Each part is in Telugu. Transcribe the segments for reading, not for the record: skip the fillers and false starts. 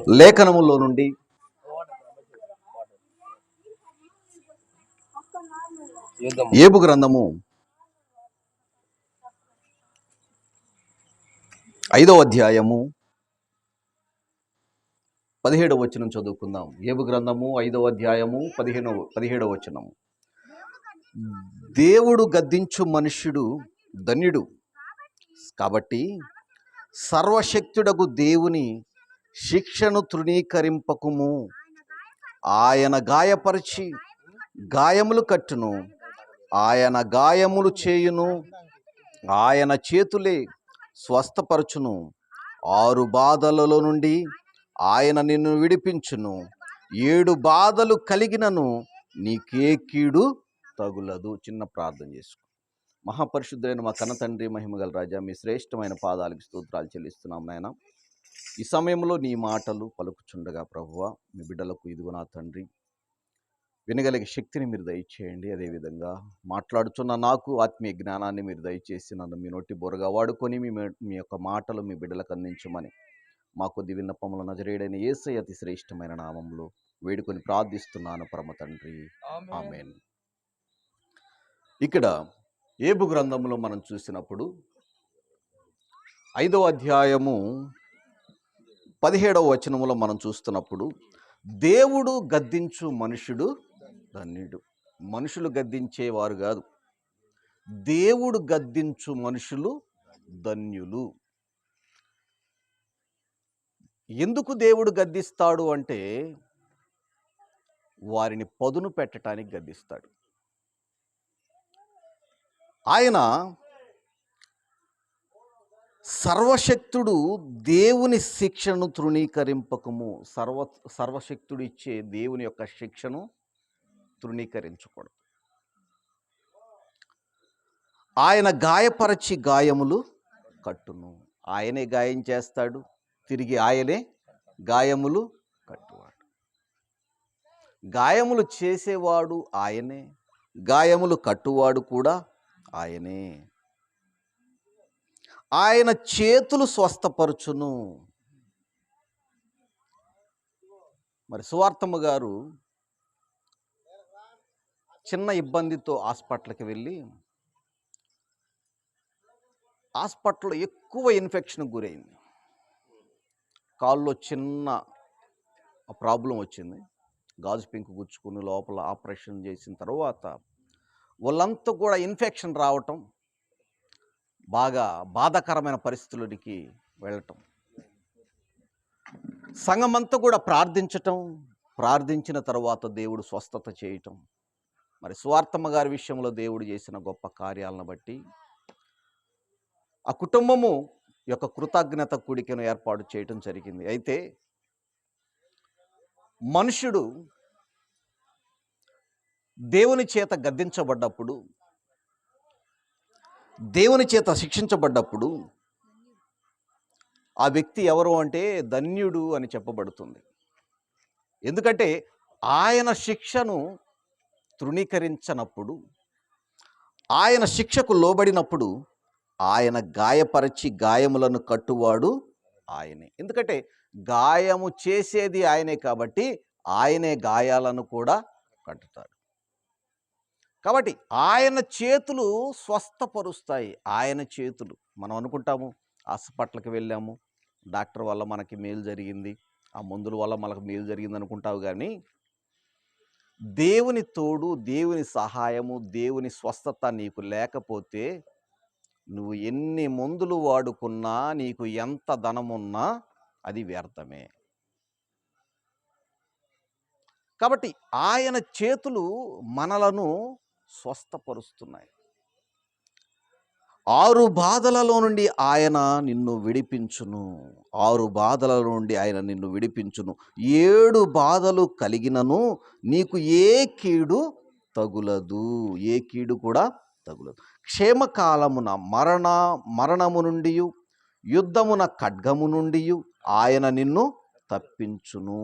లేఖనములో నుండి యోబు గ్రంథము 5వ అధ్యాయము 17వ వచనం చదువుకుందాం. యోబు గ్రంథము 5వ అధ్యాయము 17వ వచనం. దేవుడు గద్దించు మనుష్యుడు ధన్యుడు, కాబట్టి సర్వశక్తుడగు దేవుని శిక్షను తృణీకరింపకుము. ఆయన గాయపరిచి గాయములు కట్టును, ఆయన గాయములు చేయును, ఆయన చేతులే స్వస్థపరచును. 6 బాధలలో నుండి ఆయన నిన్ను విడిపించును. 7 బాధలు కలిగినను నీకే కీడు తగులదు. చిన్న ప్రార్థన చేసుకో. మహాపరిశుద్ధులైన మా కన్న తండ్రి, మహిమగల రాజా, మీ శ్రేష్టమైన పాదాలకు స్తోత్రాలు చెల్లిస్తున్నాం నాయన. ఈ సమయంలో నీ మాటలు పలుకుచుండగా ప్రభువా, మీ బిడ్డలకు ఇదిగో నా తండ్రి వినగలిగే శక్తిని మీరు దయచేయండి. అదేవిధంగా మాట్లాడుతున్న నాకు ఆత్మీయ జ్ఞానాన్ని మీరు దయచేసి నన్ను మీ నోటి బొరగా వాడుకొని మీ యొక్క మాటలు మీ బిడ్డలకు అందించమని మా కొద్ది విన్నపముల నజరేయుడైన యేసయ్య అతి శ్రేష్టమైన నామంలో వేడుకొని ప్రార్థిస్తున్నాను పరమ తండ్రి, ఆమేన్. ఇక్కడ యోబు గ్రంథంలో మనం చూసినప్పుడు 5వ అధ్యాయము 17వ వచనములో మనం చూస్తున్నప్పుడు దేవుడు గద్దించు మనుషుడు ధన్యుడు. మనుషులు గద్దించేవారు కాదు, దేవుడు గద్దించు మనుషులు ధన్యులు. ఎందుకు దేవుడు గద్దిస్తాడు అంటే వారిని పదును పెట్టడానికి గద్దిస్తాడు. ఆయన సర్వశక్తుడు దేవుని శిక్షను తృణీకరింపకము. సర్వశక్తుడు ఇచ్చే దేవుని యొక్క శిక్షను తృణీకరించకూడదు. ఆయన గాయపరచి గాయములు కట్టును. ఆయనే గాయం చేస్తాడు, తిరిగి ఆయనే గాయములు కట్టువాడు. గాయములు చేసేవాడు ఆయనే, గాయములు కట్టువాడు కూడా ఆయనే. ఆయన చేతులు స్వస్థపరచును. మరి సువార్తమ్మ గారు చిన్న ఇబ్బందితో హాస్పిటల్కి వెళ్ళి హాస్పిటల్లో ఎక్కువ ఇన్ఫెక్షన్ గురైంది. కాల్లో చిన్న ప్రాబ్లం వచ్చింది. గాజు పింకు గుచ్చుకుని లోపల ఆపరేషన్ చేసిన తర్వాత వాళ్ళంతా కూడా ఇన్ఫెక్షన్ రావటం, బాగా బాధాకరమైన పరిస్థితులకి వెళ్ళటం, సంఘమంతా కూడా ప్రార్థించటం, ప్రార్థించిన తర్వాత దేవుడు స్వస్థత చేయటం. మరి సువార్తమ్మ గారి విషయంలో దేవుడు చేసిన గొప్ప కార్యాలను బట్టి ఆ కుటుంబము యొక్క కృతజ్ఞత కూడికను ఏర్పాటు చేయటం జరిగింది. అయితే మనుషుడు దేవుని చేత గద్దించబడ్డప్పుడు, దేవుని చేత శిక్షించబడ్డప్పుడు ఆ వ్యక్తి ఎవరు అంటే ధన్యుడు అని చెప్పబడుతుంది. ఎందుకంటే ఆయన శిక్షను తృణీకరించనప్పుడు, ఆయన శిక్షకు లోబడినప్పుడు ఆయన గాయపరచి గాయములను కట్టువాడు ఆయనే. ఎందుకంటే గాయము చేసేది ఆయనే కాబట్టి ఆయనే గాయాలను కూడా కట్టుతాడు. కాబట్టి ఆయన చేతులు స్వస్థపరుస్తాయి. ఆయన చేతులు. మనం అనుకుంటాము హాస్పిటల్కి వెళ్ళాము, డాక్టర్ వల్ల మనకి మేలు జరిగింది, ఆ మందుల వల్ల మనకు మేలు జరిగింది అనుకుంటావు. కానీ దేవుని తోడు, దేవుని సహాయము, దేవుని స్వస్థత నీకు లేకపోతే నువ్వు ఎన్ని మందులు వాడుకున్నా, నీకు ఎంత ధనమున్నా అది వ్యర్థమే. కాబట్టి ఆయన చేతులు మనలను స్వస్థపరుస్తున్నాయి. 6 బాధలలో నుండి ఆయన నిన్ను విడిపించును. 6 బాధల నుండి ఆయన నిన్ను విడిపించును. 7 బాధలు కలిగినను నీకు ఏ కీడు తగులదు. ఏ కీడు కూడా తగులదు. క్షేమకాలమున మరణము నుండి, యుద్ధమున ఖడ్గము నుండి ఆయన నిన్ను తప్పించును.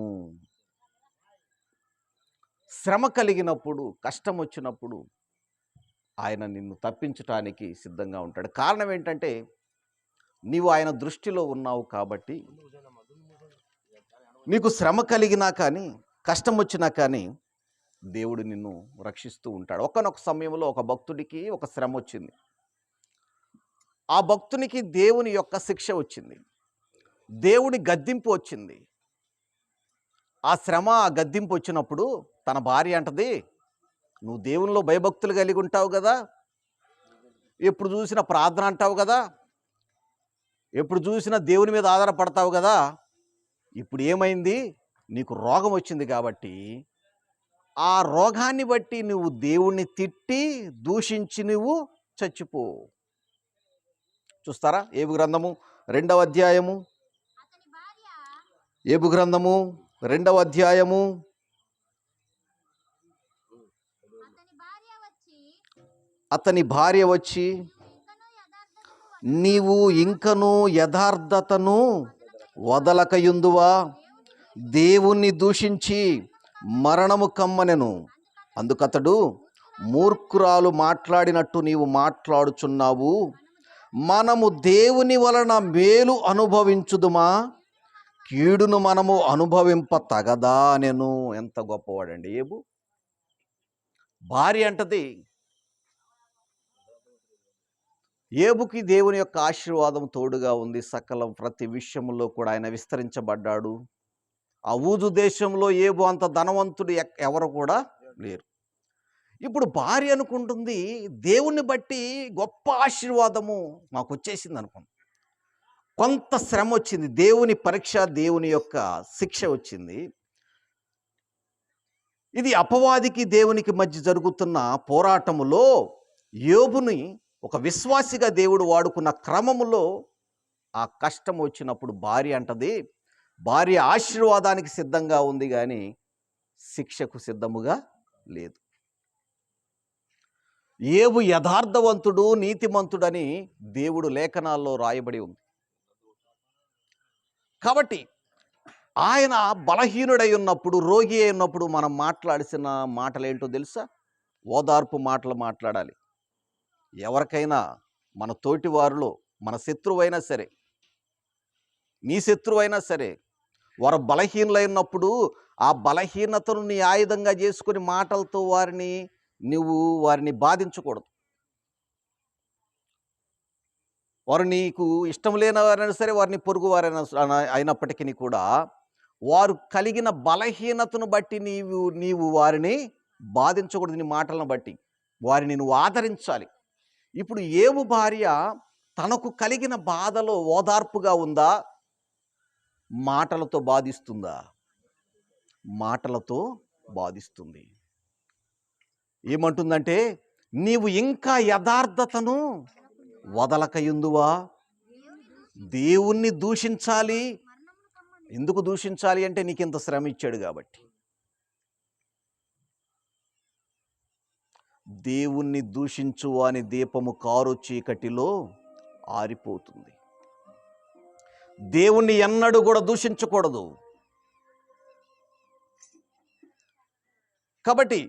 శ్రమ కలిగినప్పుడు, కష్టం వచ్చినప్పుడు ఆయన నిన్ను తప్పించటానికి సిద్ధంగా ఉంటాడు. కారణం ఏంటంటే నీవు ఆయన దృష్టిలో ఉన్నావు కాబట్టి నీకు శ్రమ కలిగినా కానీ, కష్టం వచ్చినా కానీ దేవుడు నిన్ను రక్షిస్తూ ఉంటాడు. ఒకానొక సమయంలో ఒక భక్తుడికి ఒక శ్రమ వచ్చింది. ఆ భక్తునికి దేవుని యొక్క శిక్ష వచ్చింది. దేవుని గద్దింపు వచ్చింది. ఆ శ్రమ, ఆ గద్దింపు వచ్చినప్పుడు తన భార్య అంటది, నువ్వు దేవునిలో భయభక్తులు కలిగి ఉంటావు కదా, ఎప్పుడు చూసినా ప్రార్థన అంటావు కదా, ఎప్పుడు చూసినా దేవుని మీద ఆధారపడతావు కదా, ఇప్పుడు ఏమైంది, నీకు రోగం వచ్చింది కాబట్టి ఆ రోగాన్ని బట్టి నువ్వు దేవుణ్ణి తిట్టి దూషించి నువ్వు చచ్చిపో. చూస్తారా, ఏబు గ్రంథము 2వ అధ్యాయము, ఏబు గ్రంథము 2వ అధ్యాయము అతని భార్య వచ్చి నీవు ఇంకను యథార్థతను వదలకయుందువా, దేవుణ్ణి దూషించి మరణము కమ్మనెను. అందుకతడు, మూర్ఖురాలు మాట్లాడినట్టు నీవు మాట్లాడుచున్నావు, మనము దేవుని వలన మేలు అనుభవించుదుమా, కీడును మనము అనుభవింప తగదా నేను. ఎంత గొప్పవాడండి ఏబు. భార్య అంటది, ఏబుకి దేవుని యొక్క ఆశీర్వాదం తోడుగా ఉంది, సకలం ప్రతి విషయంలో కూడా ఆయన విస్తరించబడ్డాడు. ఆ ఊజు దేశంలో ఏబు అంత ధనవంతుడు ఎవరు కూడా లేరు. ఇప్పుడు భార్య అనుకుంటుంది, దేవుణ్ణి బట్టి గొప్ప ఆశీర్వాదము మాకు వచ్చేసింది అనుకుంది. కొంత శ్రమ వచ్చింది, దేవుని పరీక్ష, దేవుని యొక్క శిక్ష వచ్చింది. ఇది అపవాదికి దేవునికి మధ్య జరుగుతున్న పోరాటములో యోబుని ఒక విశ్వాసిగా దేవుడు వాడుకున్న క్రమములో ఆ కష్టం వచ్చినప్పుడు భార్య అంటది, భార్య ఆశీర్వాదానికి సిద్ధంగా ఉంది కానీ శిక్షకు సిద్ధముగా లేదు. యోబు యథార్థవంతుడు, నీతిమంతుడని దేవుడు లేఖనాల్లో రాయబడి ఉంది. కాబట్టి ఆయన బలహీనుడై ఉన్నప్పుడు, రోగి అయి ఉన్నప్పుడు మనం మాట్లాడిసిన మాటలేంటో తెలుసా? ఓదార్పు మాటలు మాట్లాడాలి. ఎవరికైనా, మన తోటి వారిలో మన శత్రువైనా సరే, నీ శత్రువైనా సరే, వారు బలహీనులైనప్పుడు ఆ బలహీనతను నీ ఆయుధంగా చేసుకుని మాటలతో వారిని బాధించకూడదు. వారు నీకు ఇష్టం లేని వారైనా సరే, వారిని పొరుగు వారైనా అయినప్పటికీ కూడా వారు కలిగిన బలహీనతను బట్టి నీవు వారిని బాధించకూడదు. నీ మాటలను బట్టి వారిని నువ్వు ఆదరించాలి. ఇప్పుడు యోబు భార్య తనకు కలిగిన బాధలో ఓదార్పుగా ఉందా, మాటలతో బాధిస్తుందా? మాటలతో బాధిస్తుంది. ఏమంటుందంటే, నీవు ఇంకా యథార్థతను వదలకయుందువా, దేవుణ్ణి దూషించాలి. ఎందుకు దూషించాలి అంటే, నీకు ఇంత శ్రమ ఇచ్చాడు కాబట్టి. దేవుణ్ణి దూషించు అని దీపము కారు చీకటిలో ఆరిపోతుంది. దేవుణ్ణి ఎన్నడూ కూడా దూషించకూడదు. కాబట్టి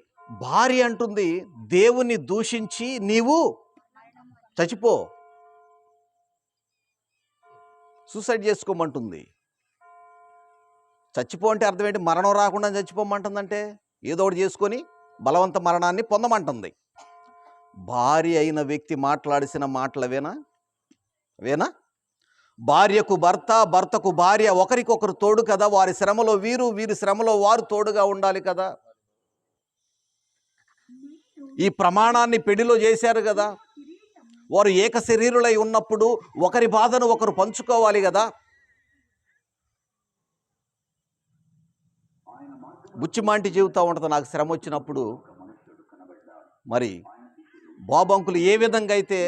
భార్య అంటుంది, దేవుణ్ణి దూషించి నీవు చచ్చిపో, సూసైడ్ చేసుకోమంటుంది. చచ్చిపో అంటే అర్థం ఏంటి? మరణం రాకుండా చచ్చిపోమంటుందంటే ఏదో ఒకటి చేసుకొని బలవంత మరణాన్ని పొందమంటుంది. భార్య అయిన వ్యక్తి మాట్లాడిసిన మాటలు అవేనా? భార్యకు భర్త, భర్తకు భార్య ఒకరికొకరు తోడు కదా. వారి శ్రమలో వీరి శ్రమలో వారు తోడుగా ఉండాలి కదా. ఈ ప్రమాణాన్ని పెళ్లిలో చేశారు కదా. వారు ఏక శరీరులై ఉన్నప్పుడు ఒకరి బాధను ఒకరు పంచుకోవాలి కదా. బుచ్చిమాంటి చెబుతూ ఉంటుంది, నాకు శ్రమ వచ్చినప్పుడు మరి బాబంకులు ఏ విధంగా అయితే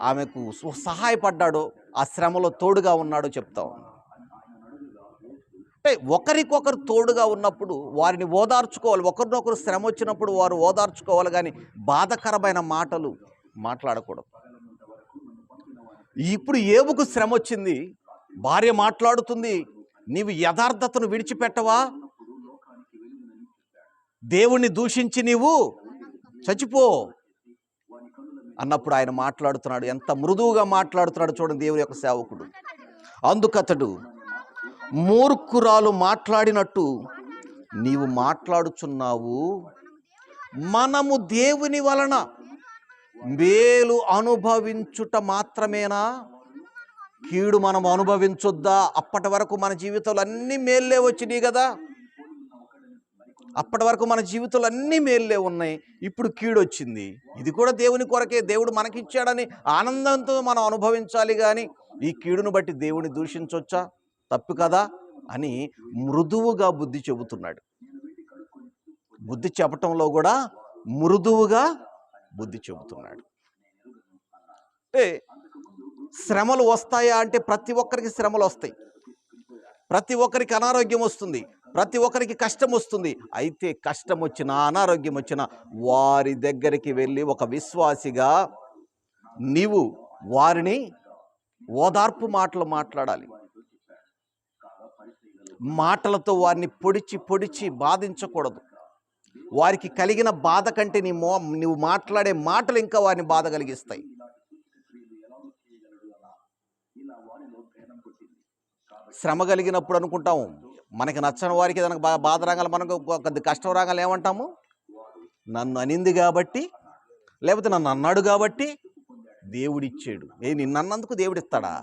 ఆమెకు సహాయపడ్డాడో, ఆ శ్రమలో తోడుగా ఉన్నాడో చెప్తా ఉన్నాడు. అంటే ఒకరికొకరు తోడుగా ఉన్నప్పుడు వారిని ఓదార్చుకోవాలి. ఒకరినొకరు శ్రమ వచ్చినప్పుడు వారు ఓదార్చుకోవాలి, కానీ బాధకరమైన మాటలు మాట్లాడకూడదు. ఇప్పుడు యోబుకు శ్రమ వచ్చింది, భార్య మాట్లాడుతుంది, నీవు యథార్థతను విడిచిపెట్టవా, దేవుణ్ణి దూషించి నీవు చచ్చిపో అన్నప్పుడు ఆయన మాట్లాడుతున్నాడు. ఎంత మృదువుగా మాట్లాడుతున్నాడు చూడండి దేవుని యొక్క సేవకుడు. అందుకతడు, మూర్ఖురాలు మాట్లాడినట్టు నీవు మాట్లాడుచున్నావు. మనము దేవుని వలన మేలు అనుభవించుట మాత్రమేనా? కీడు మనం అనుభవించొద్దా? అప్పటి వరకు మన జీవితంలో అన్ని మేళ్ళే వచ్చినాయి కదా. అప్పటి వరకు మన జీవితంలో అన్ని మేళ్ళే ఉన్నాయి. ఇప్పుడు కీడు వచ్చింది. ఇది కూడా దేవుని కొరకే, దేవుడు మనకిచ్చాడని ఆనందంతో మనం అనుభవించాలి. కానీ ఈ కీడును బట్టి దేవుని దూషించొచ్చా? తప్పు కదా అని మృదువుగా బుద్ధి చెబుతున్నాడు. బుద్ధి చెప్పటంలో కూడా మృదువుగా బుద్ధి చెబుతున్నాడు. అంటే శ్రమలు వస్తాయా అంటే ప్రతి ఒక్కరికి శ్రమలు వస్తాయి, ప్రతి ఒక్కరికి అనారోగ్యం వస్తుంది, ప్రతి ఒక్కరికి కష్టం వస్తుంది. అయితే కష్టం వచ్చినా అనారోగ్యం వచ్చినా వారి దగ్గరికి వెళ్ళి ఒక విశ్వాసిగా నీవు వారిని ఓదార్పు మాటలు మాట్లాడాలి. మాటలతో వారిని పొడిచి బాధించకూడదు. వారికి కలిగిన బాధ కంటే నువ్వు మాట్లాడే మాటలు ఇంకా వారిని బాధ కలిగిస్తాయి. శ్రమ కలిగినప్పుడు అనుకుంటాము, మనకి నచ్చని వారికి ఏదైనా బాధ రాగాలి, మనకు కొద్ది కష్టం రాగాలి ఏమంటాము? నన్ను అనింది కాబట్టి, లేకపోతే నన్ను అన్నాడు కాబట్టి దేవుడిచ్చాడు. నిన్నందుకు దేవుడిస్తాడా?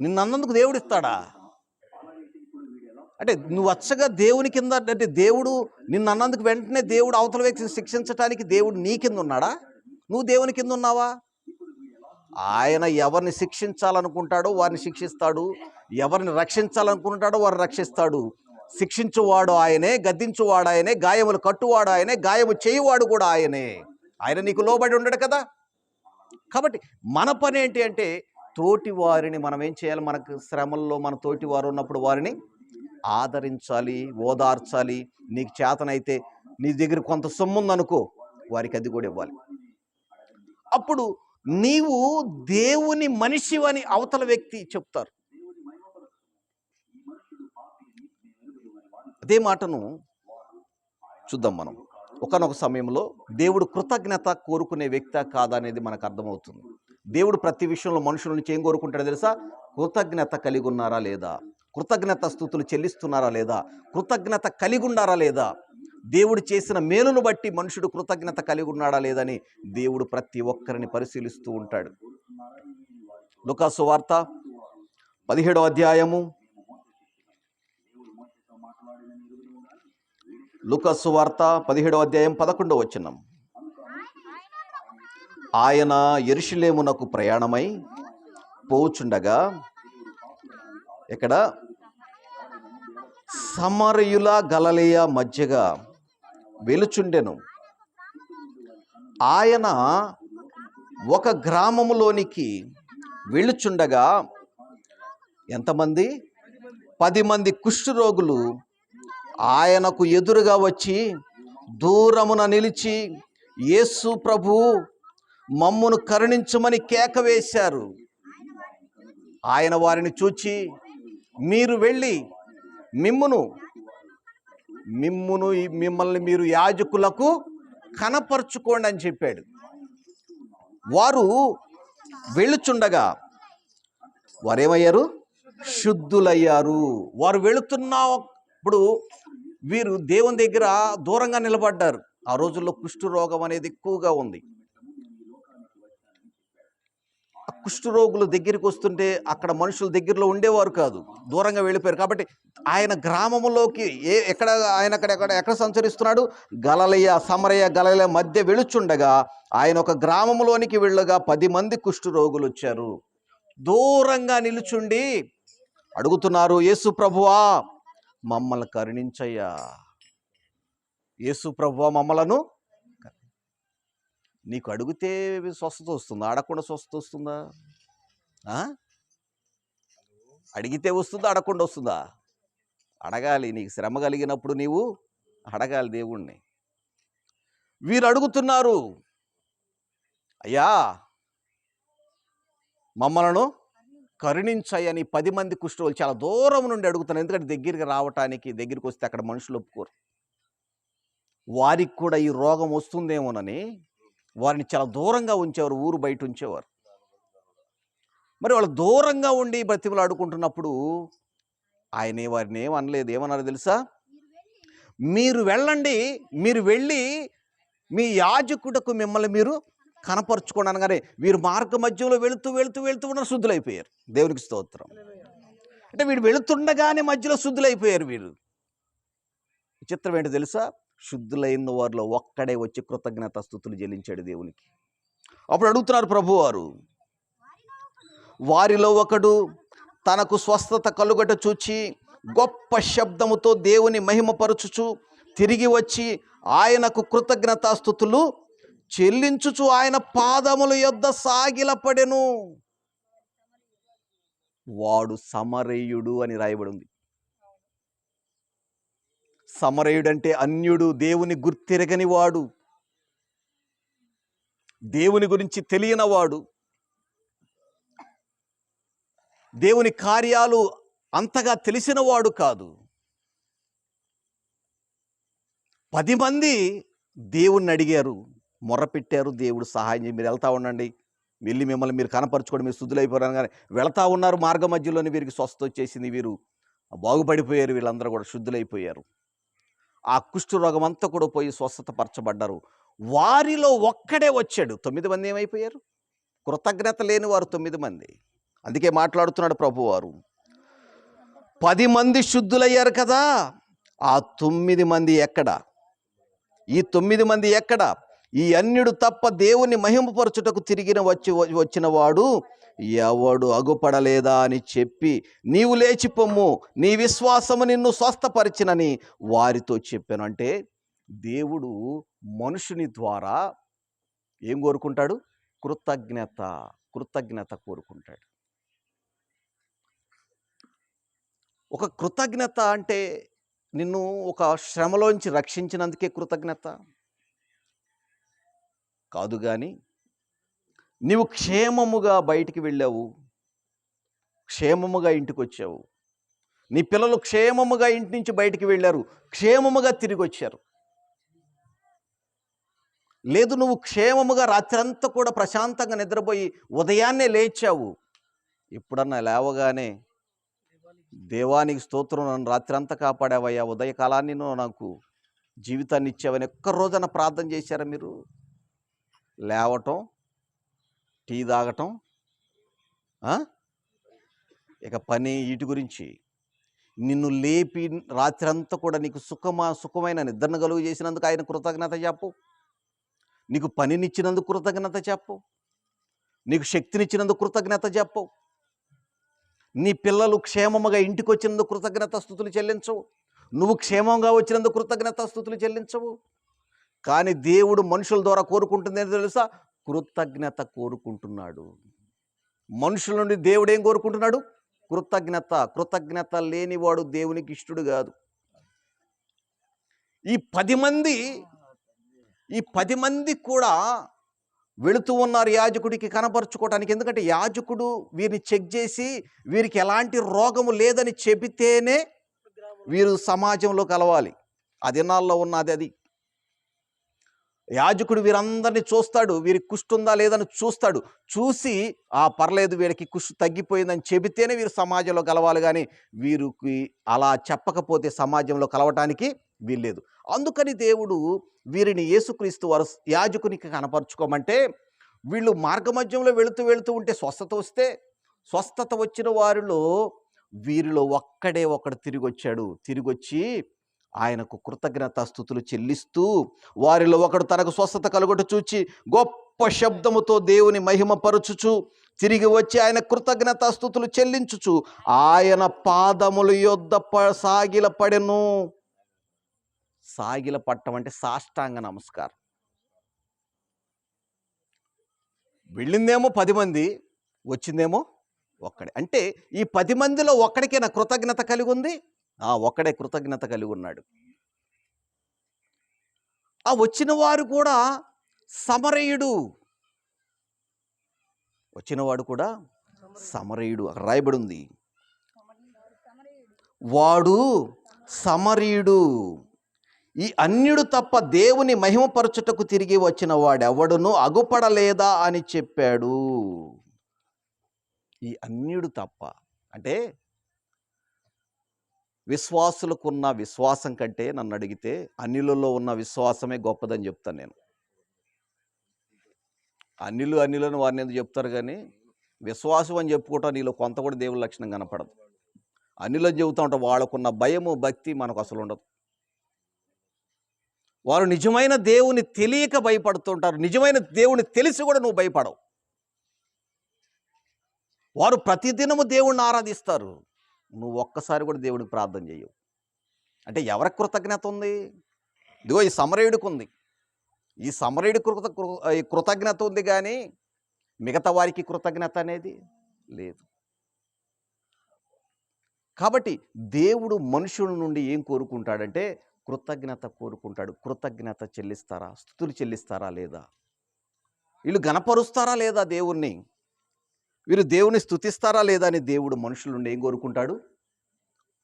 నిన్నందుకు దేవుడిస్తాడా? అంటే నువ్వు వచ్చగా దేవుని కింద, అంటే దేవుడు నిన్నందుకు వెంటనే దేవుడు అవతల వ్యక్తిని శిక్షించడానికి దేవుడు నీ కింద ఉన్నాడా? నువ్వు దేవుని కింద ఉన్నావా? ఆయన ఎవరిని శిక్షించాలనుకుంటాడో వారిని శిక్షిస్తాడు, ఎవరిని రక్షించాలనుకుంటాడో వారిని రక్షిస్తాడు. శిక్షించువాడు ఆయనే, గద్దించువాడు ఆయనే, గాయములు కట్టువాడు ఆయనే, గాయము చేయువాడు కూడా ఆయనే. ఆయన నీకు లోబడి ఉండడు కదా. కాబట్టి మన పని ఏంటి అంటే తోటి వారిని మనం ఏం చేయాలి? మనకు శ్రమల్లో మన తోటి వారు ఉన్నప్పుడు వారిని ఆదరించాలి, ఓదార్చాలి. నీకు చేతనైతే నీ దగ్గర కొంత సొమ్ము ఉందనుకో, వారికి అది కూడా ఇవ్వాలి. అప్పుడు నీవు దేవుని మనిషివని అవతల వ్యక్తి చెప్తారు. అదే మాటను చూద్దాం మనం. ఒకానొక సమయంలో దేవుడు కృతజ్ఞత కోరుకునే వ్యక్తి కాదా అనేది మనకు అర్థమవుతుంది. దేవుడు ప్రతి విషయంలో మనుషుల నుంచి ఏం కోరుకుంటాడో తెలుసా? కృతజ్ఞత కలిగి ఉన్నారా లేదా, కృతజ్ఞత స్తుతులు చెల్లిస్తున్నారా లేదా, కృతజ్ఞత కలిగి ఉన్నారా లేదా, దేవుడు చేసిన మేలును బట్టి మనుషుడు కృతజ్ఞత కలిగి ఉన్నాడా లేదని దేవుడు ప్రతి ఒక్కరిని పరిశీలిస్తూ ఉంటాడు. లూకా సువార్త 17వ అధ్యాయము, లూకా సువార్త 17వ అధ్యాయం 11వ వచనం. ఆయన యెరూషలేమునకు ప్రయాణమై పోవుచుండగా ఇక్కడ సమరయుల గలిలయ మధ్యగా వెలుచుండెను. ఆయన ఒక గ్రామములోనికి వెళుచుండగా ఎంతమంది? 10 మంది కుష్ఠరోగులు ఆయనకు ఎదురుగా వచ్చి దూరమున నిలిచి, యేసు ప్రభు, మమ్మును కరుణించమని కేక వేశారు. ఆయన వారిని చూచి, మీరు వెళ్ళి మిమ్మల్ని మీరు యాజకులకు కనపరుచుకోండి అని చెప్పాడు. వారు వెళుచుండగా వారేమయ్యారు? శుద్ధులయ్యారు. వారు వెళుతున్నప్పుడు వీరు దేవుని దగ్గర దూరంగా నిలబడ్డారు. ఆ రోజుల్లో కుష్ఠరోగం అనేది ఎక్కువగా ఉంది. కుష్ఠరోగుల దగ్గరికి వస్తుంటే అక్కడ మనుషుల దగ్గరలో ఉండేవారు కాదు, దూరంగా వెళ్ళిపోయారు. కాబట్టి ఆయన గ్రామంలోకి ఎక్కడ సంచరిస్తున్నాడు? గలిలయ, సమరయ గలిలయ మధ్య వెళుచుండగా ఆయన ఒక గ్రామంలోనికి వెళ్ళగా 10 మంది కుష్ఠరోగులు వచ్చారు. దూరంగా నిలుచుండి అడుగుతున్నారు, యేసు ప్రభువా మమ్మల్ని కరుణించయ్యా, యేసు ప్రభువా మమ్మలను. నీకు అడిగితే స్వస్థత వస్తుందా? అడగకుండా స్వస్థత వస్తుందా? అడిగితే వస్తుందా? అడగకుండా వస్తుందా? అడగాలి. నీకు శ్రమ కలిగినప్పుడు నీవు అడగాలి దేవుణ్ణి. వీరు అడుగుతున్నారు, అయ్యా మమ్మలను కరుణించయ్యని. 10 మంది కుష్ఠరోగులు చాలా దూరం నుండి అడుగుతున్నారు. ఎందుకంటే దగ్గరికి వస్తే అక్కడ మనుషులు ఒప్పుకోరు. వారికి కూడా ఈ రోగం వస్తుందేమోనని వారిని చాలా దూరంగా ఉంచేవారు, ఊరు బయట ఉంచేవారు. మరి వాళ్ళు దూరంగా ఉండి బ్రతిమలాడుకుంటున్నప్పుడు ఆయన వారిని ఏమనలేదు. ఏమన్నారు తెలుసా? మీరు వెళ్ళండి, మీరు వెళ్ళి మీ యాజకుడకు మిమ్మల్ని మీరు కనపరుచుకోండి అనగానే వీరు మార్గ మధ్యలో వెళుతూ వెళుతూ వెళుతూ ఉన్న శుద్ధులైపోయారు. దేవునికి స్తోత్రం. అంటే వీడు వెళుతుండగానే మధ్యలో శుద్ధులైపోయారు వీరు. చిత్రం ఏంటో తెలుసా? శుద్ధులైన వారిలో ఒక్కడే వచ్చి కృతజ్ఞత స్తుతులు చెల్లించాడు దేవునికి. అప్పుడు అడుగుతున్నారు ప్రభువారు, వారిలో ఒకడు తనకు స్వస్థత కలుగట చూచి గొప్ప శబ్దముతో దేవుని మహిమపరచుచు తిరిగి వచ్చి ఆయనకు కృతజ్ఞతాస్తుతులు చెల్లించుచు ఆయన పాదముల యొద్ద సాగిలపడెను. వాడు సమరయుడు అని రాయబడి ఉంది. సమరయుడంటే అన్యుడు, దేవుని గుర్తిరగని వాడు, దేవుని గురించి తెలియనివాడు, దేవుని కార్యాలు అంతగా తెలిసినవాడు కాదు. 10 మంది దేవుణ్ణి అడిగారు, మొర్రపెట్టారు. దేవుడు సహాయం చేసి మీరు వెళ్తా ఉండండి, వెళ్ళి మిమ్మల్ని మీరు కనపరచుకోండి, మీరు శుద్ధులైపోయారు కానీ వెళతా ఉన్నారు. మార్గ మధ్యలోనే వీరికి స్వస్థత వచ్చేసింది, వీరు బాగుపడిపోయారు, వీళ్ళందరూ కూడా శుద్ధులైపోయారు. ఆ కుష్ఠరోగం అంతా కూడా పోయి స్వస్థత పరచబడ్డారు. వారిలో ఒక్కడే వచ్చాడు. 9 మంది ఏమైపోయారు? కృతజ్ఞత లేని వారు 9 మంది. అందుకే మాట్లాడుతున్నాడు ప్రభువారు, 10 మంది శుద్ధులయ్యారు కదా, ఆ 9 మంది ఎక్కడ? ఈ 9 మంది ఎక్కడ? ఈ అన్యుడు తప్ప దేవుని మహిమపరచుటకు వచ్చిన వాడు ఎవడు అగుపడలేదా అని చెప్పి నీవు లేచిపోమ్ము, నీ విశ్వాసము నిన్ను స్వస్థపరిచినని వారితో చెప్పాను. అంటే దేవుడు మనుషుని ద్వారా ఏం కోరుకుంటాడు? కృతజ్ఞత కోరుకుంటాడు. ఒక కృతజ్ఞత అంటే నిన్ను ఒక శ్రమలోంచి రక్షించినందుకే కృతజ్ఞత కాదు, కానీ నీవు క్షేమముగా బయటికి వెళ్ళావు, క్షేమముగా ఇంటికి వచ్చావు, నీ పిల్లలు క్షేమముగా ఇంటి నుంచి బయటికి వెళ్ళారు, క్షేమముగా తిరిగి వచ్చారు. లేదు, నువ్వు క్షేమముగా రాత్రంతా కూడా ప్రశాంతంగా నిద్రపోయి ఉదయాన్నే లేచావు, ఎప్పుడన్నా లేవగానే దేవానికి స్తోత్రం, నన్ను రాత్రంతా కాపాడావయ్యా, ఉదయకాలాన్ని నాకు జీవితాన్ని ఇచ్చావని ఒక్క రోజున ప్రార్థన చేశారా మీరు? లేవటం, టీ తాగటం, ఇక పని, వీటి గురించి నిన్ను లేపి రాత్రంతా కూడా నీకు సుఖమైన నిద్రను కలుగు చేసినందుకు ఆయన కృతజ్ఞత చెప్పు. నీకు పనినిచ్చినందుకు కృతజ్ఞత చెప్పు. నీకు శక్తినిచ్చినందుకు కృతజ్ఞత చెప్పు. నీ పిల్లలు క్షేమముగా ఇంటికి వచ్చినందుకు కృతజ్ఞత స్తుతులు చెల్లించవు. నువ్వు క్షేమంగా వచ్చినందుకు కృతజ్ఞత స్తుతులు చెల్లించవు. కానీ దేవుడు మనుషుల ద్వారా కోరుకుంటుంది ఏంటో తెలుసా? కృతజ్ఞత కోరుకుంటున్నాడు. మనుషుల నుండి దేవుడు ఏం కోరుకుంటున్నాడు? కృతజ్ఞత లేనివాడు దేవునికి ఇష్టడు కాదు. ఈ 10 మంది కూడా వెళుతూ ఉన్నారు యాజకుడికి కనపరుచుకోవటానికి. ఎందుకంటే యాజకుడు వీరిని చెక్ చేసి వీరికి ఎలాంటి రోగము లేదని చెబితేనే వీరు సమాజంలో కలవాలి. ఆ దినాల్లో ఉన్నది అది. యాజకుడు వీరందరినీ చూస్తాడు, వీరికి కుష్టు ఉందా లేదని చూస్తాడు. చూసి పర్లేదు, వీరికి కుష్టు తగ్గిపోయిందని చెబితేనే వీరు సమాజంలో కలవాలి, కానీ వీరికి అలా చెప్పకపోతే సమాజంలో కలవటానికి వీల్లేదు. అందుకని దేవుడు వీరిని యేసుక్రీస్తు వారు యాజకునికి కనపరుచుకోమంటే, వీళ్ళు మార్గమధ్యంలో వెళుతూ ఉంటే స్వస్థత వస్తే, స్వస్థత వచ్చిన వీరిలో ఒక్కడే ఒకడు తిరిగి వచ్చాడు. తిరిగి వచ్చి ఆయనకు కృతజ్ఞతాస్తుతులు చెల్లిస్తూ, వారిలో ఒకడు తనకు స్వస్థత కలుగుట చూచి గొప్ప శబ్దముతో దేవుని మహిమపరచుచు తిరిగి వచ్చి ఆయన కృతజ్ఞతాస్తుతులు చెల్లించుచు ఆయన పాదముల యొద్ద సాగిలపడెను. సాగిలపడటం అంటే సాష్టాంగ నమస్కారం. వెళ్ళిందేమో 10 మంది, వచ్చిందేమో ఒక్కడే. అంటే ఈ 10 మందిలో ఒక్కడికే నా కృతజ్ఞత కలిగి ఉంది. ఒక్కడే కృతజ్ఞత కలిగి ఉన్నాడు. ఆ వచ్చిన వారు కూడా సమరయుడు. వచ్చినవాడు కూడా సమరయుడు. అక్కడ రాయబడి ఉంది, వాడు సమరయుడు. ఈ అన్యుడు తప్ప దేవుని మహిమపరచుటకు తిరిగి వచ్చిన వాడెవడును అగుపడలేదా అని చెప్పాడు. ఈ అన్యుడు తప్ప. అంటే విశ్వాసులకున్న విశ్వాసం కంటే నన్ను అడిగితే అన్యులలో ఉన్న విశ్వాసమే గొప్పదని చెప్తాను నేను. అన్యులని వారిని ఎందుకు చెప్తారు, కానీ విశ్వాసం అని చెప్పుకోవటం నీలో కొంత కూడా దేవుని లక్షణం కనపడదు. అన్యులని చెబుతూ ఉంటాం, వాళ్ళకున్న భయము భక్తి మనకు అసలు ఉండదు. వారు నిజమైన దేవుని తెలియక భయపడుతుంటారు. నిజమైన దేవుని తెలిసి కూడా నువ్వు భయపడవు. వారు ప్రతిదినము దేవుణ్ణి ఆరాధిస్తారు, నువ్వు ఒక్కసారి కూడా దేవుడికి ప్రార్థన చేయవు. అంటే ఎవరికి కృతజ్ఞత ఉంది? ఇదిగో ఈ సమరయుడికి ఉంది. ఈ సమరయుడి కృతజ్ఞత ఉంది, కానీ మిగతా వారికి కృతజ్ఞత అనేది లేదు. కాబట్టి దేవుడు మనుషుల నుండి ఏం కోరుకుంటాడంటే కృతజ్ఞత కోరుకుంటాడు. కృతజ్ఞత చెల్లిస్తారా? స్తుతులు చెల్లిస్తారా లేదా? వీళ్ళు గణపరుస్తారా లేదా దేవుణ్ణి? వీరు దేవుని స్తుతిస్తారా లేదా అని దేవుడు మనుషుల నుండి ఏం కోరుకుంటాడు?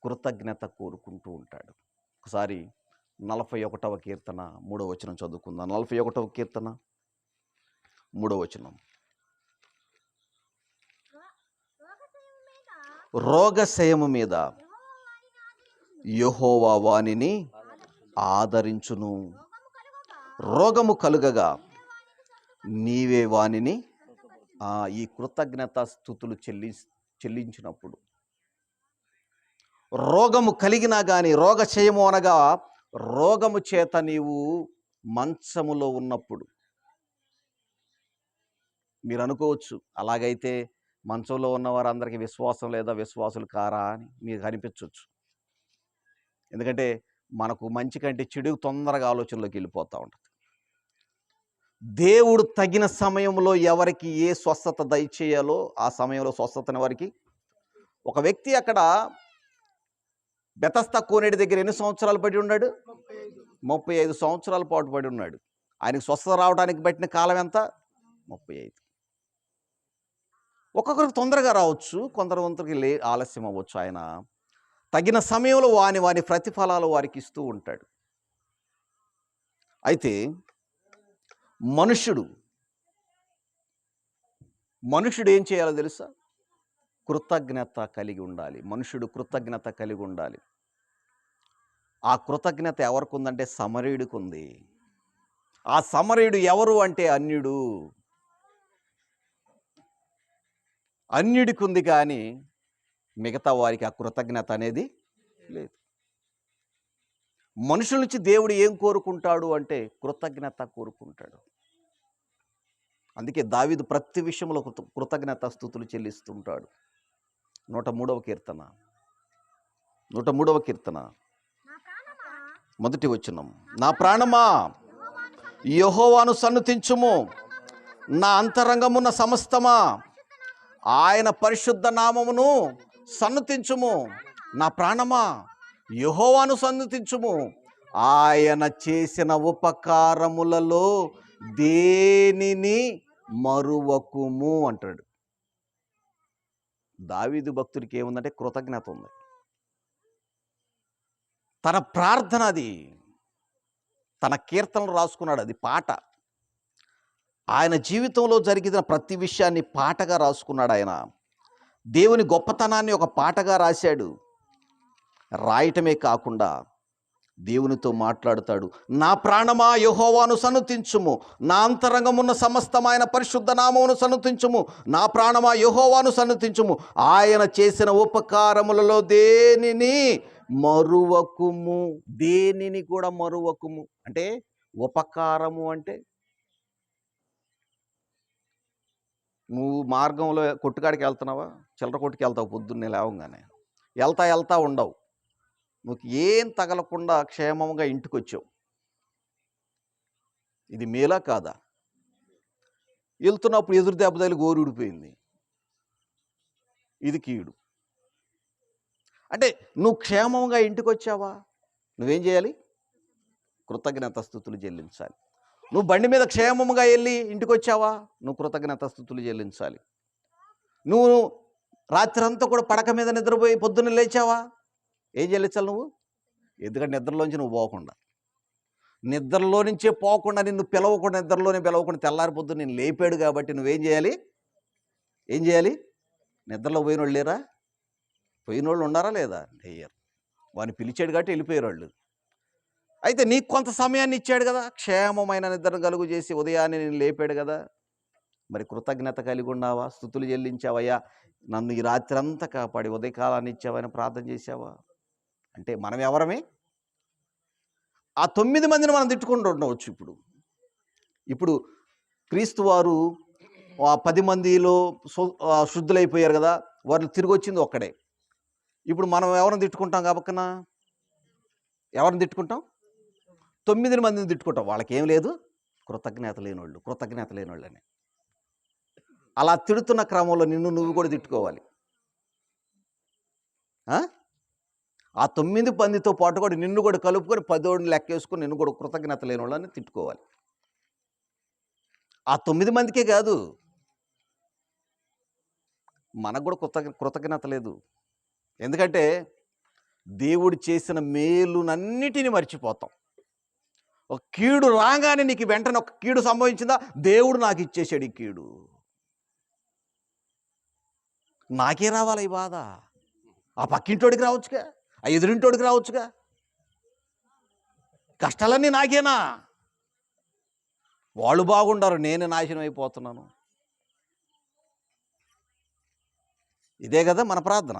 కృతజ్ఞత కోరుకుంటూ ఉంటాడు. ఒకసారి 41వ కీర్తన 3వ వచనం చదువుకుందాం. 41వ కీర్తన 3వ వచనం. రోగశయము మీద యెహోవా వానిని ఆదరించును. రోగము కలుగగా నీవే వానిని. ఈ కృతజ్ఞత స్తుతులు చెల్లించినప్పుడు రోగము కలిగినా కానీ, రోగశయము అనగా రోగము చేత నీవు మంచములో ఉన్నప్పుడు. మీరు అనుకోవచ్చు, అలాగైతే మంచంలో ఉన్న వారందరికీ విశ్వాసం లేదా, విశ్వాసులు కారా అని మీకు అనిపించవచ్చు. ఎందుకంటే మనకు మంచి కంటే చెడు తొందరగా ఆలోచనలోకి వెళ్ళిపోతూ ఉంటుంది. దేవుడు తగిన సమయంలో ఎవరికి ఏ స్వస్థత దయచేయాలో ఆ సమయంలో స్వస్థతని వారికి. ఒక వ్యక్తి అక్కడ బెతస్తా కోనేటి దగ్గర ఎన్ని సంవత్సరాలు పడి ఉన్నాడు? 35 సంవత్సరాల పాటు పడి ఉన్నాడు. ఆయనకు స్వస్థత రావడానికి పట్టిన కాలం ఎంత? 35. ఒక్కొక్కరికి తొందరగా రావచ్చు, కొందరికి ఆలస్యం అవ్వచ్చు. ఆయన తగిన సమయంలో వాని ప్రతిఫలాలు వారికి ఇస్తూ ఉంటాడు. అయితే మనుషుడు ఏం చేయాలో తెలుసా? కృతజ్ఞత కలిగి ఉండాలి. మనుషుడు కృతజ్ఞత కలిగి ఉండాలి. ఆ కృతజ్ఞత ఎవరికి ఉందంటే సమరయుడికి ఉంది. ఆ సమరయుడు ఎవరు అంటే అన్యుడు. అన్యుడికి ఉంది, కానీ మిగతా వారికి ఆ కృతజ్ఞత అనేది లేదు. మనుషుల నుంచి దేవుడు ఏం కోరుకుంటాడు అంటే కృతజ్ఞత కోరుకుంటాడు. అందుకే దావీదు ప్రతి విషయంలో కృతజ్ఞత స్తుతులు చెల్లిస్తుంటాడు. 103వ కీర్తన 103వ కీర్తన 1వ వచనం. నా ప్రాణమా యెహోవాను సన్నుతించుము, నా అంతరంగమున్న సమస్తమా ఆయన పరిశుద్ధ నామమును సన్నుతించుము. నా ప్రాణమా యెహోవాను సన్నుతించుము, ఆయన చేసిన ఉపకారములలో దేనిని మరువకుము అంటాడు. దావీదు భక్తుడికి ఏముందంటే కృతజ్ఞత ఉంది. తన ప్రార్థన అది, తన కీర్తనలు రాసుకున్నాడు, అది పాట. ఆయన జీవితంలో జరిగిన ప్రతి విషయాన్ని పాటగా రాసుకున్నాడు. ఆయన దేవుని గొప్పతనాన్ని ఒక పాటగా రాశాడు. రాయటమే కాకుండా దేవునితో మాట్లాడుతాడు. నా ప్రాణమా యెహోవాను సన్నుతించుము, నా అంతరంగమున్న సమస్తమైన పరిశుద్ధ నామమును సన్నుతించుము. నా ప్రాణమా యెహోవాను సన్నుతించుము, ఆయన చేసిన ఉపకారములలో దేనిని మరువకుము. దేనిని కూడా మరువకుము అంటే ఉపకారము అంటే నువ్వు మార్గంలో కొట్టుకాడికి వెళ్తున్నావా? చిల్లర కొట్టుకు వెళ్తావు పొద్దున్నే లేవగానే. వెళ్తా ఉండవు. నువ్వు ఏం తగలకుండా క్షేమంగా ఇంటికి వచ్చావు. ఇది మేలా కాదా? వెళ్తున్నప్పుడు ఎదురు దెబ్బ తగిలి గోరు ఊడిపోయింది. ఇది కీడు. అంటే నువ్వు క్షేమంగా ఇంటికి వచ్చావా? నువ్వేం చేయాలి? కృతజ్ఞత స్తుతులు చెల్లించాలి. నువ్వు బండి మీద క్షేమంగా వెళ్ళి ఇంటికి వచ్చావా? నువ్వు కృతజ్ఞత స్తుతులు చెల్లించాలి. నువ్వు రాత్రంతా కూడా పడక మీద నిద్రపోయి పొద్దున్న లేచావా? ఏం చెల్లించాలి నువ్వు? ఎందుకంటే నిద్రలోంచి నువ్వు పోకుండా, నిద్రలో నుంచే పోకుండా, నిన్ను పిలవకుండా, నిద్రలోనే పిలవకుండా తెల్లారి పొద్దున్న నేను లేపాడు కాబట్టి నువ్వేం చేయాలి? నిద్రలో పోయిన వాళ్ళు లేరా? పోయిన వాళ్ళు ఉన్నారా లేదా? లేరు. వాడిని పిలిచాడు కాబట్టి వెళ్ళిపోయారు వాళ్ళు. అయితే నీకు కొంత సమయాన్ని ఇచ్చాడు కదా, క్షేమమైన నిద్రను కలుగు చేసి ఉదయాన్నే నేను లేపాడు కదా, మరి కృతజ్ఞత కలిగి ఉన్నావా? స్తుతులు చెల్లించావయ్యా, నన్ను ఈ రాత్రి అంతా కాపాడి ఉదయకాలాన్ని ఇచ్చావని ప్రార్థన చేసావా? అంటే మనం ఎవరమే? ఆ 9 మందిని మనం తిట్టుకుంటూ ఉండవచ్చు. ఇప్పుడు క్రీస్తు వారు ఆ 10 మందిలో శుద్ధులైపోయారు కదా, వారు తిరిగి వచ్చింది ఒక్కడే. ఇప్పుడు మనం ఎవరిని తిట్టుకుంటాం? కాబక్కన ఎవరిని తిట్టుకుంటాం? 9 మందిని తిట్టుకుంటాం. వాళ్ళకేం లేదు, కృతజ్ఞత లేనోళ్ళని. అలా తిడుతున్న క్రమంలో నిన్ను నువ్వు కూడా తిట్టుకోవాలి. ఆ 9 మందితో పాటు కూడా నిన్ను కూడా కలుపుకొని 10 లెక్కేసుకొని నిన్ను కూడా కృతజ్ఞత లేనోళ్ళని తిట్టుకోవాలి. ఆ 9 మందికే కాదు, మనకు కూడా కృతజ్ఞత లేదు. ఎందుకంటే దేవుడు చేసిన మేలునన్నిటిని మర్చిపోతాం. ఒక కీడు రాగానే నీకు వెంటనే ఒక కీడు సంభవించిందా, దేవుడు నాకు ఇచ్చేసాడు ఈ కీడు, నాకే రావాలి ఈ బాధ. ఆ పక్కింటోడికి రావచ్చుగా, ఆ ఎదురింటోడికి రావచ్చుగా, కష్టాలన్నీ నాకేనా? వాళ్ళు బాగుండారు, నేను నాశనం అయిపోతున్నాను. ఇదే కదా మన ప్రార్థన,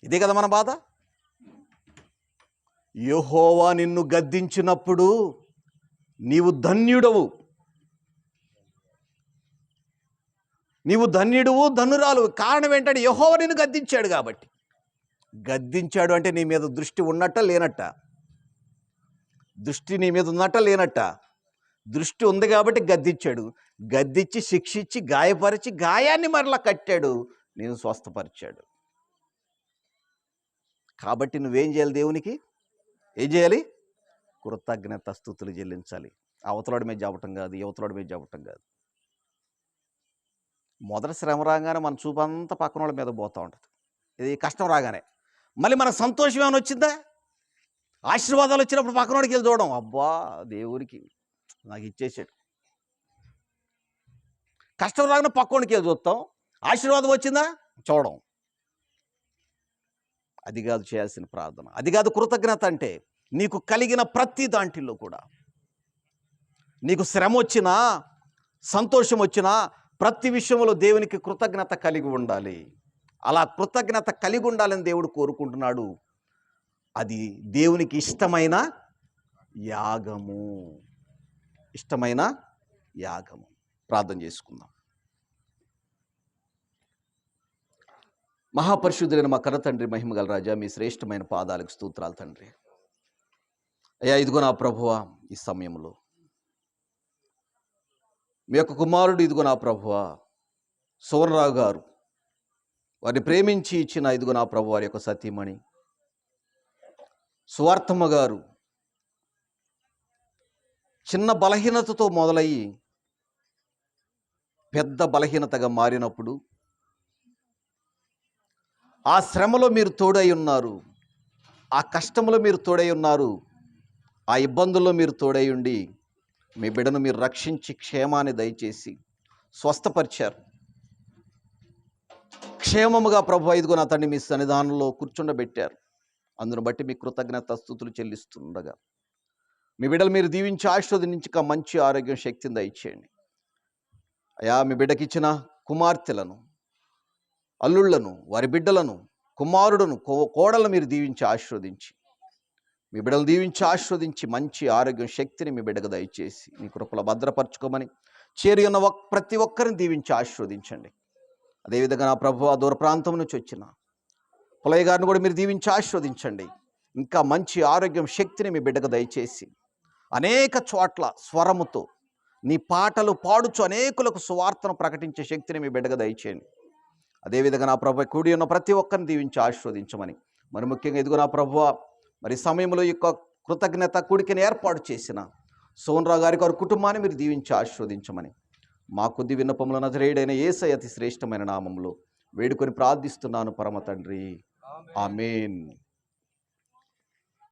ఇదే కదా మన బాధ. యెహోవా నిన్ను గద్దించినప్పుడు నీవు ధన్యుడవు, ధన్యురాలు. కారణం ఏంటంటే యెహోవా నిన్ను గద్దించాడు కాబట్టి. గద్దించాడు అంటే నీ మీద దృష్టి ఉన్నట్ట లేనట్ట? దృష్టి నీ మీద ఉన్నట్ట లేనట్ట? దృష్టి ఉంది కాబట్టి గద్దించాడు. గద్దించి శిక్షించి గాయపరిచి గాయాన్ని మరలా కట్టాడు, నేను స్వస్థపరిచాడు. కాబట్టి నువ్వేం చేయాలి? దేవునికి ఏం చేయాలి? కృతజ్ఞత స్తుతులు చెల్లించాలి. అవతలాడి మీద చెప్పటం కాదు, యువతలాడి మీద చెప్పటం కాదు. మొదటి శ్రమ రాగానే మన చూపంతా పక్కన వాళ్ళ మీద పోతూ ఉంటుంది. ఇది కష్టం రాగానే మళ్ళీ మనకు సంతోషం ఏమైనా వచ్చిందా? ఆశీర్వాదాలు వచ్చినప్పుడు పక్కనోడికి వెళ్ళి చూడడం, అబ్బా దేవుడికి నాకు ఇచ్చేసాడు. కష్టం రాగానే పక్కనోడికి వెళ్ళి చూస్తాం, ఆశీర్వాదం వచ్చిందా చూడడం. అది కాదు చేయాల్సిన ప్రార్థన, అది కాదు కృతజ్ఞత అంటే. నీకు కలిగిన ప్రతి దాంట్లో కూడా, నీకు శ్రమ వచ్చినా సంతోషం వచ్చినా ప్రతి విషయంలో దేవునికి కృతజ్ఞత కలిగి ఉండాలి. అలా కృతజ్ఞత కలిగి ఉండాలని దేవుడు కోరుకుంటున్నాడు. అది దేవునికి ఇష్టమైన యాగము, ఇష్టమైన యాగము. ప్రార్థన చేసుకుందాం. మహాపరిశుద్ధులైన మా కన్న తండ్రి, మహిమగల రాజా, మీ శ్రేష్టమైన పాదాలకు స్తోత్రాలు తండ్రి. అయ్యా, ఇదిగో నా ప్రభువా, ఈ సమయంలో మీ యొక్క కుమారుడు, ఇదిగో నా ప్రభువా సువర్ణరావు గారు, వారిని ప్రేమించి ఇచ్చిన ఇదిగో నా ప్రభు వారి యొక్క సతీమణి సువార్తమ్మ గారు చిన్న బలహీనతతో మొదలయ్యి పెద్ద బలహీనతగా మారినప్పుడు ఆ శ్రమలో మీరు తోడై ఉన్నారు, ఆ కష్టంలో మీరు తోడై ఉన్నారు, ఆ ఇబ్బందుల్లో మీరు తోడై ఉండి మీ బిడ్డను మీరు రక్షించి క్షేమాన్ని దయచేసి స్వస్థపరిచారు. క్షేమముగా ప్రభు ఇదిగో నా తండ్రి మీ సన్నిధానంలో కూర్చుండబెట్టారు. అందును బట్టి మీ కృతజ్ఞత స్తుతులు చెల్లిస్తుండగా మీ బిడ్డలు మీరు దీవించి ఆశీర్వదించి మంచి ఆరోగ్యం, శక్తిని దయచేయండి. అయా, మీ బిడ్డకి ఇచ్చిన కుమార్తెలను, అల్లుళ్లను, వారి బిడ్డలను, కుమారుడును, కోడలను మీరు దీవించి ఆశీర్వదించి, మీ బిడ్డలు దీవించి ఆశీర్వదించి మంచి ఆరోగ్యం, శక్తిని మీ బిడ్డకు దయచేసి మీ కృపలో భద్రపరచుకోమని చేరి ఉన్న ప్రతి ఒక్కరిని దీవించి ఆశీర్వదించండి. అదేవిధంగా నా ప్రభు ఆ దూర ప్రాంతం నుంచి వచ్చిన పులయ్య గారిని కూడా మీరు దీవించి ఆశీర్వదించండి. ఇంకా మంచి ఆరోగ్యం, శక్తిని మీ బిడ్డకు దయచేసి అనేక చోట్ల స్వరముతో నీ పాటలు పాడుచు అనేకులకు సువార్తను ప్రకటించే శక్తిని మీ బిడ్డకు దయచేయండి. అదేవిధంగా నా ప్రభు కూడి ఉన్న ప్రతి ఒక్కరిని దీవించి ఆశీర్వదించమని, మరి ముఖ్యంగా ఇదిగో నా ప్రభువా, మరి సమయంలో ఈ కృతజ్ఞత కూడికని ఏర్పాటు చేసిన సోన్రావు గారికి, వారి కుటుంబాన్ని మీరు దీవించి ఆశీర్వదించమని మా కొద్ది విన్నపముల నజరేయుడైన యేసయ్య అతి శ్రేష్టమైన నామంలో వేడుకొని ప్రార్థిస్తున్నాను పరమ తండ్రి. ఆమేన్.